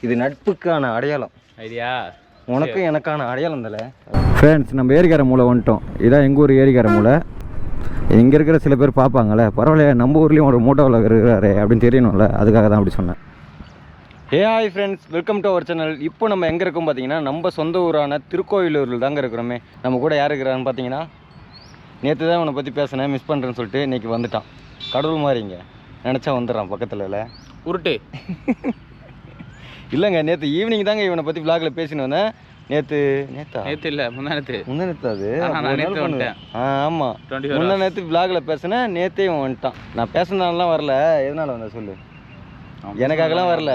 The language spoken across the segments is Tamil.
இது நட்புக்கான அடையாளம். ஐடியா உனக்கும் எனக்கான அடையாளம் தலை. ஃப்ரெண்ட்ஸ், நம்ம ஏரிக்கார மூலை வந்துட்டோம். இதான் எங்கள் ஊர் ஏரிக்கார மூலை. இங்கே இருக்கிற சில பேர் பார்ப்பாங்கள்ல, பரவாயில்ல நம்ம ஊர்லேயும் ஒரு மூட்டை விளக்கு இருக்கிறாரு அப்படின்னு தெரியணும்ல, அதுக்காக தான் அப்படி சொன்னேன். Hi friends, welcome to our channel. இப்போ நம்ம எங்கே இருக்கோம் பார்த்தீங்கன்னா, நம்ம சொந்த ஊரான திருக்கோயிலூரில் தாங்க இருக்கிறோமே. நம்ம கூட யார் இருக்கிறான்னு பார்த்தீங்கன்னா, நேற்று தான் உன்னை பற்றி பேசினேன், மிஸ் பண்ணுறேன்னு சொல்லிட்டு இன்றைக்கி வந்துட்டான். கடவுள் மாதிரிங்க, நினச்சா வந்துடுறான் பக்கத்தில். இல்லை உருட்டு இல்லைங்க, நேற்று ஈவினிங் தாங்க இவனை பற்றி விளாகில் பேசினு வந்தேன். நேற்று இல்லை முந்தானத்து அது ஆமாம் முந்தா நேற்று விளாகில் பேசினேன். நேற்றே இவன் வந்துட்டான். நான் பேசினாலாம் வரல. எதனால் வந்தேன் சொல்லு? எனக்காகலாம் வரல,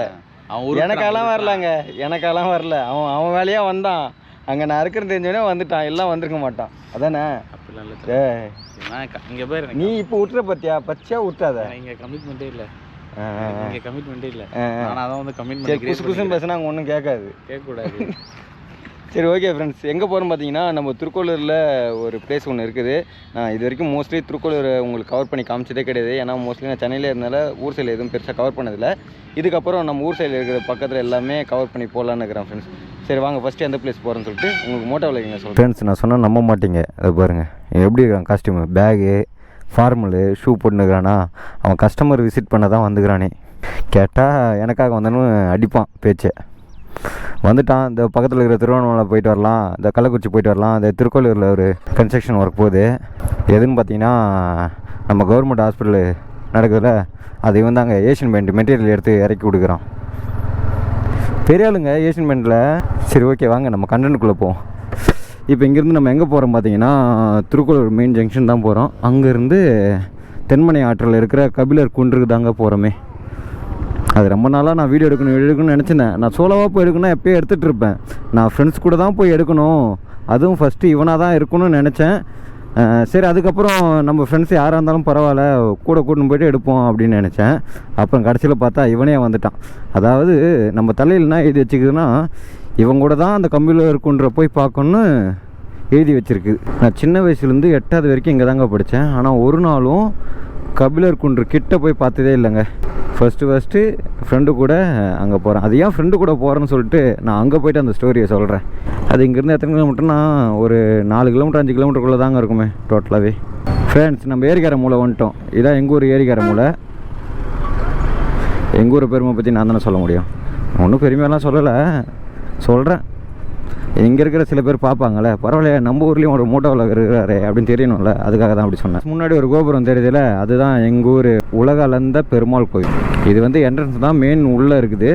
எனக்காகலாம் வரலங்க, எனக்காகலாம் வரல. அவன் வேலையாக வந்தான். அங்கே நான் இருக்கிறது தெரிஞ்சோடனே வந்துட்டான். எல்லாம் வந்திருக்க மாட்டான். அதானே? இங்கே பேர் நீ இப்போ விட்டுற பத்தியா? பச்சையாக விட்டாத. இங்கே கமிட்மெண்ட்டே இல்லை. கமிட்மெண்ட்டே இல்லை. ஆனால் வந்து கமிட்மெண்ட் குசு குசுன்னு பேசினா அங்கே ஒன்றும் கேட்கக்கூடாது. சரி, ஓகே ஃப்ரெண்ட்ஸ், எங்கே போகிறோம் பார்த்தீங்கன்னா, நம்ம திருக்கோளூரில் ஒரு பிளேஸ் ஒன்று இருக்குது. நான் இது வரைக்கும் மோஸ்ட்லி திருக்கோளூர் உங்களுக்கு கவர் பண்ணி காமிச்சதே கிடையாது. ஏன்னா மோஸ்ட்லி நான் சென்னையில் இருந்தனால ஊர் சைடில் எதுவும் பெருசாக கவர் பண்ணதில்லை. இதுக்கப்புறம் நம்ம ஊர் சைடில் இருக்கிற பக்கத்தில் எல்லாமே கவர் பண்ணி போகலான்னு இருக்கிறேன் ஃப்ரெண்ட்ஸ். சரி வாங்க, ஃபஸ்ட்டு எந்த பிளேஸ் போகிறேன்னு சொல்லிட்டு உங்களுக்கு மோட்டோ விளையாங்க சொல்கிறேன். ஃப்ரெண்ட்ஸ், நான் சொன்னால் நம்ப மாட்டீங்க. அது பாருங்கள் எப்படி இருக்கான் காஸ்டியூமு, பேகு, ஃபார்மலு, ஷூ போட்டுக்கிறானா. அவன் கஸ்டமர் விசிட் பண்ண தான் வந்துக்கிறானே. கேட்டால் எனக்காக வந்தனும் அடிப்பான் பேச்சை. வந்துட்டான். இந்த பக்கத்தில் இருக்கிற திருவண்ணாமலை போயிட்டு வரலாம், இந்த கள்ளக்குறிச்சி போயிட்டு வரலாம். இந்த திருக்கோயிலூரில் ஒரு கன்ஸ்ட்ரக்ஷன் ஒர்க் போகுது. எதுன்னு பார்த்தீங்கன்னா, நம்ம கவர்மெண்ட் ஹாஸ்பிட்டலு நடக்குதுல்ல, அது இவன் தாங்க ஏஷியன் பெயிண்ட் மெட்டீரியல் எடுத்து இறக்கி கொடுக்குறான். பெரிய ஆளுங்க ஏஷியன் பெயிண்டில். சரி, ஓகே வாங்க நம்ம கண்டென்ட்டுக்குள்ளே போவோம். இப்போ இங்கேருந்து நம்ம எங்கே போகிறோம் பார்த்தீங்கன்னா, திருக்கோயிலூர் மெயின் ஜங்ஷன் தான் போகிறோம். அங்கேருந்து தென்மனை ஆற்றில் இருக்கிற கபிலர் குன்றுக்கு தாங்க போகிறோமே. அது ரொம்ப நாளாக நான் வீடியோ எடுக்கணும்னு நினச்சிருந்தேன். நான் சோலோவாக போய் எடுக்கணும்னா எப்போயே எடுத்துகிட்டு இருப்பேன். நான் ஃப்ரெண்ட்ஸ் கூட தான் போய் எடுக்கணும், அதுவும் ஃபஸ்ட்டு இவனாக தான் இருக்கணும்னு நினச்சேன். சரி, அதுக்கப்புறம் நம்ம ஃப்ரெண்ட்ஸ் யாராக இருந்தாலும் பரவாயில்ல, கூட கூட்டின்னு போய்ட்டு எடுப்போம் அப்படின்னு நினச்சேன். அப்புறம் கடைசியில் பார்த்தா இவனே வந்துட்டான். அதாவது நம்ம தலையில்னா எழுதி வச்சுக்குதுன்னா, இவன் கூட தான் அந்த கம்பியில் இருக்குன்ற போய் பார்க்கணுன்னு எழுதி வச்சுருக்கு. நான் சின்ன வயசுலேருந்து 8வது வரைக்கும் இங்கே தாங்க படித்தேன். ஆனால் ஒரு நாளும் கபிலர் குன்று கிட்ட போய் பார்த்ததே இல்லைங்க. ஃபஸ்ட்டு ஃப்ரெண்டு கூட அங்கே போகிறேன். அது ஏன் ஃப்ரெண்டு கூட போகிறேன்னு சொல்லிட்டு நான் அங்கே போய்ட்டு அந்த ஸ்டோரியை சொல்கிறேன். அது இங்கேருந்து எத்தனை கிலோமீட்டர்னா ஒரு 4 கிலோமீட்டர் 5 கிலோமீட்டருக்குள்ளே தாங்க இருக்குமே டோட்டலாகவே. ஃப்ரெண்ட்ஸ், நம்ம ஏரிக்கார மூலை வந்துட்டோம். இதான் எங்கள் ஊர் ஏரிக்கார மூலை. எங்கள் ஊரை பெருமை பற்றி நான் தானே சொல்ல முடியும். ஒன்றும் பெருமையெல்லாம் சொல்லலை, சொல்கிறேன். இங்கே இருக்கிற சில பேர் பார்ப்பாங்கள்ல, பரவாயில்ல நம்ம ஊர்லேயும் ஒரு மூட்டை விளக்கு இருக்கிறாரு அப்படின்னு தெரியணும்ல, அதுக்காக தான் அப்படி சொன்னேன். முன்னாடி ஒரு கோபுரம் தெரியுதுல, அதுதான் எங்கள் ஊர் உலக அளந்த பெருமாள் கோயில். இது வந்து என்ட்ரன்ஸ் தான், மெயின் உள்ளே இருக்குது.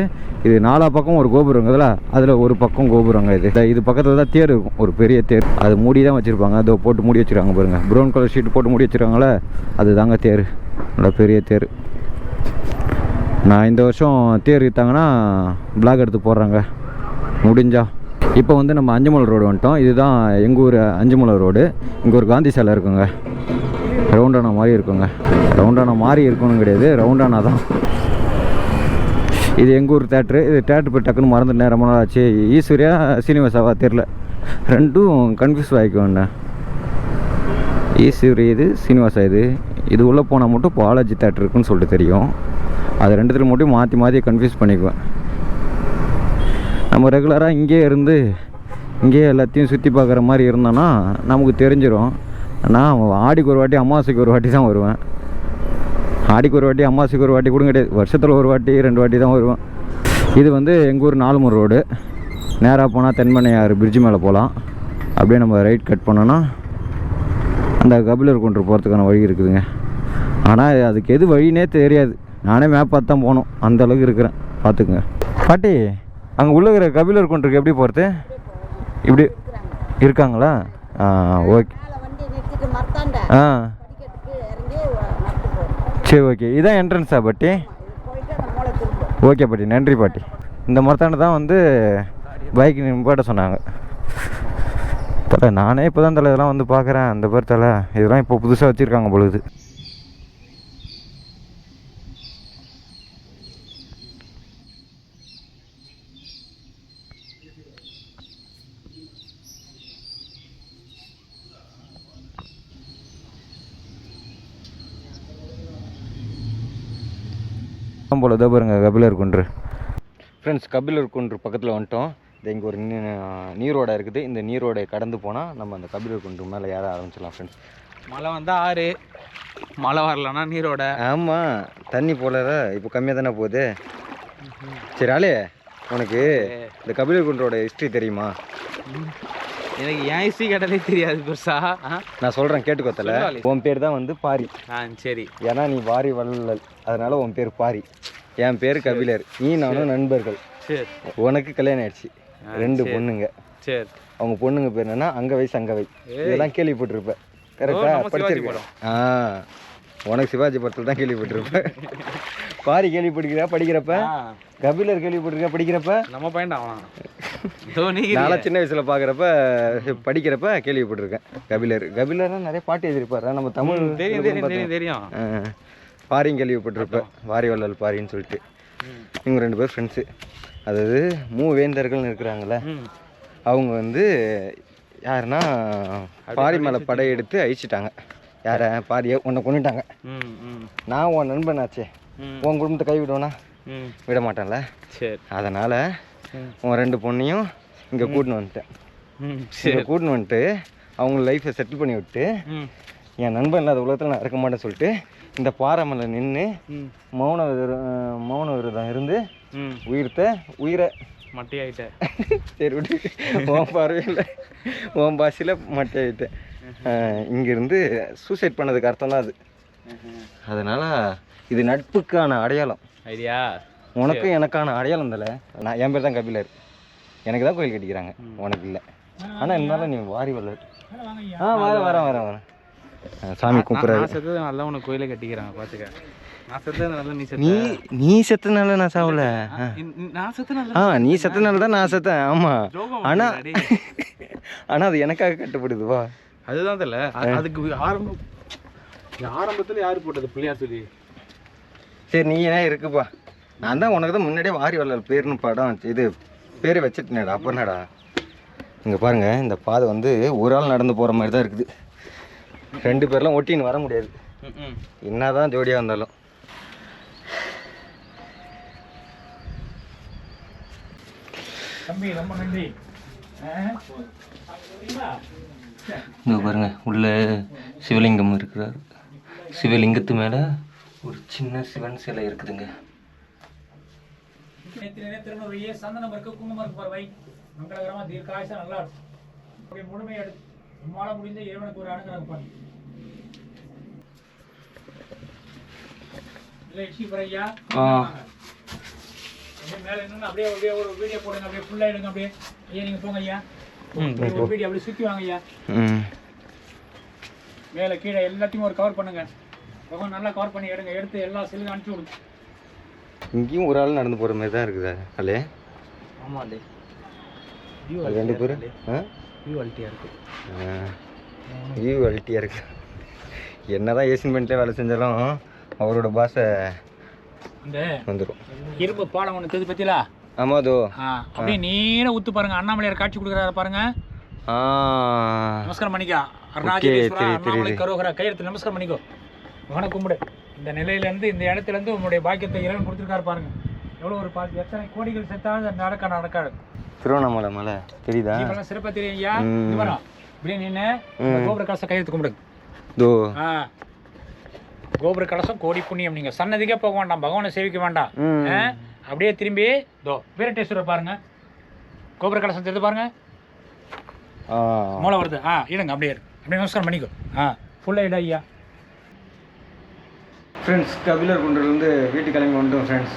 இது 4 பக்கம் ஒரு கோபுரம் இருக்குதுல்ல, அதில் ஒரு பக்கம் கோபுரங்க. இது பக்கத்தில் தான் தேர் இருக்கும், ஒரு பெரிய தேர். அது மூடி தான் வச்சுருப்பாங்க. அதை போட்டு மூடி வச்சுருக்காங்க பாருங்கள், ப்ரௌன் கலர் ஷீட் போட்டு மூடி வச்சுருக்காங்களே, அது தாங்க தேர். நல்ல பெரிய தேர். நான் இந்த வருஷம் தேர் விற்றாங்கன்னா பிளாக் எடுத்து போடுறாங்க முடிஞ்சா. இப்போ வந்து நம்ம அஞ்சுமலை ரோடு வந்துட்டோம். இதுதான் எங்கள் ஊர் அஞ்சுமலை ரோடு. இங்கே ஒரு காந்தி சிலை இருக்குங்க, ரவுண்டானா மாதிரி இருக்குங்க. ரவுண்டானா மாதிரி இருக்கணும் கிடையாது, ரவுண்டானா தான். இது எங்கள் ஊர் தேட்ரு. இது தேட்ரு போய் டக்குன்னு மறந்துட்டேன், ரொம்ப நாள் ஆச்சு. ஈஸ்வரியா சீனிவாசாவா தெரில, ரெண்டும் கன்ஃபியூஸ் ஆகிக்குவேன். ஈஸ்வரி இது, சீனிவாசா இது உள்ளே போனால் மட்டும் பாலாஜி தேட்ரு இருக்குன்னு சொல்லிட்டு தெரியும். அது ரெண்டுத்துல மட்டும் மாற்றி மாற்றி கன்ஃபியூஸ் பண்ணிக்குவேன். நம்ம ரெகுலராக இங்கே இருந்து இங்கேயே எல்லாத்தையும் சுற்றி பார்க்குற மாதிரி இருந்தோன்னா நமக்கு தெரிஞ்சிடும். நான் ஆடிக்கு ஒரு வாட்டி அமாவாசைக்கு ஒரு வாட்டி தான் வருவேன். ஆடிக்கு ஒரு வாட்டி அமாவாசைக்கு ஒரு வாட்டி கூட கிடையாது, வருஷத்தில் ஒரு வாட்டி 2 வாட்டி தான் வருவேன். இது வந்து எங்கள் ஊர் 4 ரோடு. நேராக போனால் தென்மனையாறு பிரிட்ஜு மேலே போகலாம். அப்படியே நம்ம ரைட் கட் பண்ணோன்னா அந்த கபிலர் குன்று போகிறதுக்கான வழி இருக்குதுங்க. ஆனால் அதுக்கு எது வழினே தெரியாது. நானே மேப் பார்த்து தான் போகணும், அந்தளவுக்கு இருக்கிறேன். பார்த்துக்குங்க பாட்டி. அங்கே உள்ள இருக்கிற கபிலர் குன்றுக்கு எப்படி போகிறது? இப்படி இருக்காங்களா? ஓகே. சரி, ஓகே. இதுதான் என்ட்ரன்ஸா பாட்டி? ஓகே பாட்டி, நன்றி பாட்டி. இந்த மரத்தாண்ட தான் வந்து பைக் நிப்பாட்ட சொன்னாங்க. தலை நானே இப்போ தான் தலை இதெல்லாம் வந்து பார்க்குறேன். அந்த பேர் தலை இதெல்லாம் இப்போ புதுசாக வச்சுருக்காங்க பொழுது. போல தான் பாருங்க கபிலர் குன்று. ஃப்ரெண்ட்ஸ் கபிலர் குன்று பக்கத்தில் வந்துட்டோம். இங்கே ஒரு நீரோடை இருக்குது. இந்த நீரோடை கடந்து போனால் நம்ம அந்த கபிலர் குன்று மேலே ஏற ஆரம்பிச்சிடலாம் ஃப்ரெண்ட்ஸ். மழை வந்தால் ஆறு, மழை வரலன்னா நீரோடை. ஆமாம், தண்ணி போல இப்போ கம்மியாக தானே போகுது. சரி ஆளே, உனக்கு இந்த கபிலர் குன்றோட ஹிஸ்ட்ரி தெரியுமா? எனக்கு ஏன் ஹிஸ்ட்ரி கேட்டாலே தெரியாது பெருசா. நான் சொல்கிறேன் கேட்டுக்கோத்தல. உன் பேர் தான் வந்து பாரி. சரி. ஏன்னா நீ வாரி வள்ளல், அதனால உன் பேர் பாரி. என் பேர் கபிலர். நீ நானும் நண்பர்கள். சரி. உனக்கு கல்யாணம் ஆயிடுச்சு, 2 பொண்ணுங்க. சரி. அவங்க பொண்ணுங்க பேர் என்னன்னா அங்கவை சங்கவை. இதெல்லாம் கேள்விப்பட்டிருப்பேன். கரெக்டா படிச்சிருக்கேன். உனக்கு சிவாஜி படத்தில் தான் கேள்விப்பட்டிருப்பேன். பாரி கேள்விப்பட்டிருக்கிற படிக்கிறப்ப, கபிலர் கேள்விப்பட்டிருக்க படிக்கிறப்ப. நம்ம பையன்டா நான் சின்ன வயசுல பாக்குறப்ப படிக்கிறப்ப கேள்விப்பட்டிருக்கேன். கபிலர் நிறைய பாட்டு எழுதியிருப்பாரு. நம்ம தமிழ் தெரியும். பாரியும் கேள்விப்பட்டிருப்பேன், வாரி வள்ளல் பாரின்னு சொல்லிட்டு. இவங்க 2 பேர் ஃப்ரெண்ட்ஸு. அதாவது மூவேந்தர்கள்னு இருக்கிறாங்களே, அவங்க வந்து யாருன்னா பாரி மேலே படையெடுத்து அழிச்சிட்டாங்க. யாரை? பாரியை. உன்னை கொண்டுட்டாங்க. நான் உன் நண்பன் ஆச்சே, உன் குடும்பத்தை கைவிடுவேனா? விட மாட்டேன்ல. சரி. அதனால் உன் 2 பொண்ணையும் இங்கே கூட்டின்னு வந்துட்டேன். இங்கே கூட்டின்னு வந்துட்டு அவங்க லைஃப்பை செட்டில் பண்ணி விட்டு, என் நண்பன் இல்லாத உலகத்தில் நான் இருக்க மாட்டேன்னு சொல்லிட்டு இந்த பாறை மேலே நின்று மௌன விரதம் இருந்து உயிரை மட்டையாயிட்டேன். சரி விட்டு, உன் பார்வையில் உன் பாஷையில் மட்டையாயிட்டேன். இங்கேருந்து சூசைட் பண்ணதுக்கு அர்த்தம் தான் அது. அதனால் இது நட்புக்கான அடையாளம். ஐடியா உனக்கும் எனக்கான அடையாளம் தலை. நான் என் பேர் தான் கபிலர். எனக்கு தான் கோயில் கட்டிக்கிறாங்க, உனக்கு இல்லை. ஆனால் இருந்தாலும் நீ வாரி வள்ளல். வரேன். சாமி கூப்பிட்றாரு. நல்லா உனக்கு கோயிலை கட்டிக்கிறாங்க, பார்த்துக்க. நீ செத்தனால நான் சாவல. நீ செத்தனால தான் நான் செத்தேன். ஆமாம். ஆனால் அது எனக்காக கட்டப்படுதுவா? அதுதான் தெரியல. அதுக்கு ஆரம்பத்தில் யார் போட்டது? பிள்ளையார் சொல்லி. சரி, நீ ஏன் இருக்குப்பா. நான் தான் உனக்கு தான் முன்னாடியே வாரி வள்ளல் பேருன்னு படம் இது பேர் வச்சுட்டேனேடா. அப்புறம்டா இங்கே பாருங்கள், இந்த பாதை வந்து ஒரு ஆள் நடந்து போகிற மாதிரி தான் இருக்குது. 2 பேர்லாம் ஒட்டின்னு வர முடியாது, என்ன தான் ஜோடியாக வந்தாலும். ரொம்ப நன்றி. இங்கே பாருங்க, உள்ள சிவலிங்கம் இருக்கிறார். சிவலிங்கத்து மேலே ஒரு சின்ன சிவன் சிலை இருக்குதுங்க. சந்தனம் இருக்கு, குங்குமம் இருக்கு, பறவை மங்களகரமா தீர்க்காயசா நல்லா இருக்கும். முழுமை எடுத்து உம்மால முடிந்த இறைவனுக்கு ஒரு அனுகிரகம் பண்ணு. மேல இன்னும் அப்படியே ஒரு வீடியோ போடுங்க, அப்படியே ஃபுல்லா எடுங்க. அப்படியே ஐயா நீங்க போங்க ஐயா, ஒரு வீடியோ அப்படியே சுத்தி வாங்க ஐயா. மேல கீழே எல்லாத்தையும் ஒரு கவர் பண்ணுங்க. பகவான் நல்லா கவர் பண்ணி எடுங்க. எடுத்து எல்லா செல்லும் அனுப்பிச்சு விடுங்க. இங்கேயும் ஒரு ஆள் நடந்து போகிற மாதிரி தான் இருக்குதா அல்லே? ஆமாம் அல்லே. 2 பேர் வியூ அல்ட்டியாக இருக்குது. வியூ அல்ட்டியாக இருக்கு. என்ன தான் ஏசியன் பெயிண்ட்லேயே வேலை செஞ்சாலும் அவரோட பாஷை இந்த வந்துடும். இரும்பு பாலம் ஒன்று தெரிஞ்சு பற்றிலா? ஆமாம். அதோ அப்படியே நீரை ஊற்று பாருங்க. அண்ணாமலையார் காட்சி கொடுக்குறாரு பாருங்க. நமஸ்காரம் பண்ணிக்கோ. அருணாச்சலேஸ்வரா அண்ணாமலை கரோகரா கையெழுத்து நமஸ்காரம் பண்ணிக்கோ. மகனை கும்பிடு. இந்த நிலையிலேருந்து இந்த இடத்துலேருந்து உங்களுடைய பாக்கியத்தை இறைவன் கொடுத்துருக்காரு பாருங்க. எவ்வளோ ஒரு எத்தனை கோடிகள் செத்தாலும் நடக்காது. திருவண்ணாமலை மலை தெரியுதா? இப்பெல்லாம் சிறப்பாக தெரியும் ஐயா. இது வரும் இப்படியே நின்று கோபுர கலசம் கையெழுத்து கும்பிடுங்க. கோபுர கலசம் கோடி புண்ணியம். நீங்கள் சன்னதிக்கே போக வேண்டாம், பகவானை சேவிக்க வேண்டாம். அப்படியே திரும்பி வீரட்டேஸ்வரர் பாருங்க. கோபுர கலசம் தெரிஞ்சு பாருங்க, மூளை வருது. இடுங்க அப்படியே நமஸ்காரம் பண்ணிக்கோ. ஃபுல்லாக இட ஐயா. ஃப்ரெண்ட்ஸ், கபிலர் குன்றிலேருந்து வீட்டுக்கு கிளம்பி வந்துட்டோம் ஃப்ரெண்ட்ஸ்.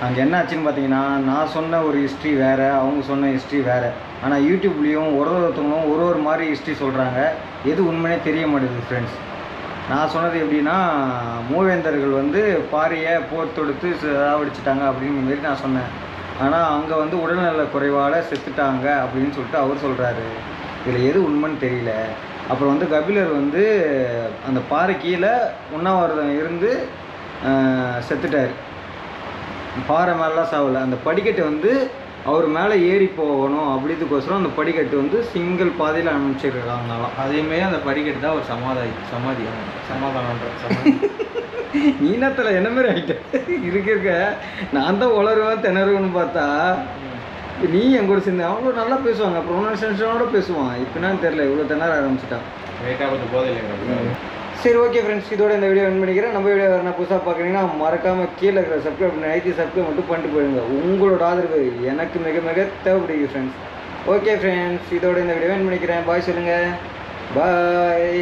அங்கே என்ன ஆச்சுன்னு பார்த்தீங்கன்னா, நான் சொன்ன ஒரு ஹிஸ்ட்ரி வேறு, அவங்க சொன்ன ஹிஸ்ட்ரி வேறு. ஆனால் யூடியூப்லேயும் ஒருத்தவங்களும் ஒரு மாதிரி ஹிஸ்ட்ரி சொல்கிறாங்க. எது உண்மையே தெரிய மாட்டேங்குது ஃப்ரெண்ட்ஸ். நான் சொன்னது எப்படின்னா, மூவேந்தர்கள் வந்து பாரியை போர் தொடுத்து சாவடிச்சிட்டாங்க அப்படிங்கிற மாரி நான் சொன்னேன். ஆனால் அங்கே வந்து உடல்நல குறைவால் செத்துட்டாங்க அப்படின்னு சொல்லிட்டு அவர் சொல்கிறாரு. இதில் எது உண்மைன்னு தெரியல. அப்புறம் வந்து கபிலர் வந்து அந்த பாறை கீழே உண்ணாவிரதம் இருந்து செத்துட்டார். பாறை மேலாம் சாவலை. அந்த படிக்கட்டு வந்து அவர் மேலே ஏறி போகணும் அப்படிதுக்கோசரம் அந்த படிக்கட்டு வந்து சிங்கிள் பாதையில் அனுப்பிச்சிருக்காங்கனாலாம். அதேமாரி அந்த படிக்கட்டு தான் ஒரு சமாதானம். நீ என்னத்தில் என்ன மாதிரி ஆகிட்ட இருக்க நான் தான் உளருவேன் திணறுவேன்னு பார்த்தா நீ என் கூட சேர்ந்து அவ்வளோ நல்லா பேசுவாங்க ப்ரொனன்சியேஷனோட பேசுவான் இப்போனான்னு தெரில இவ்வளோ திணற ஆரம்பிச்சிட்டான். சரி ஓகே ஃப்ரெண்ட்ஸ், இதோட இந்த வீடியோ என் பண்ணிக்கிறேன். நம்ம வீடியோ வேறு புதுசாக பார்க்குறீங்கன்னா மறக்காமல் கீழே இருக்கிற சப்ஸ்கிரைப் பண்ணி ஐடி சப்ஸ்கிரைப் மட்டும் பண்ணிட்டு போயிடுங்க. உங்களோட ஆதரவு எனக்கு மிக மிக தேவைப்படுது ஃப்ரெண்ட்ஸ். ஓகே ஃப்ரெண்ட்ஸ், இதோட இந்த வீடியோ என் பண்ணிக்கிறேன். பாய் சொல்லுங்கள். பாய்.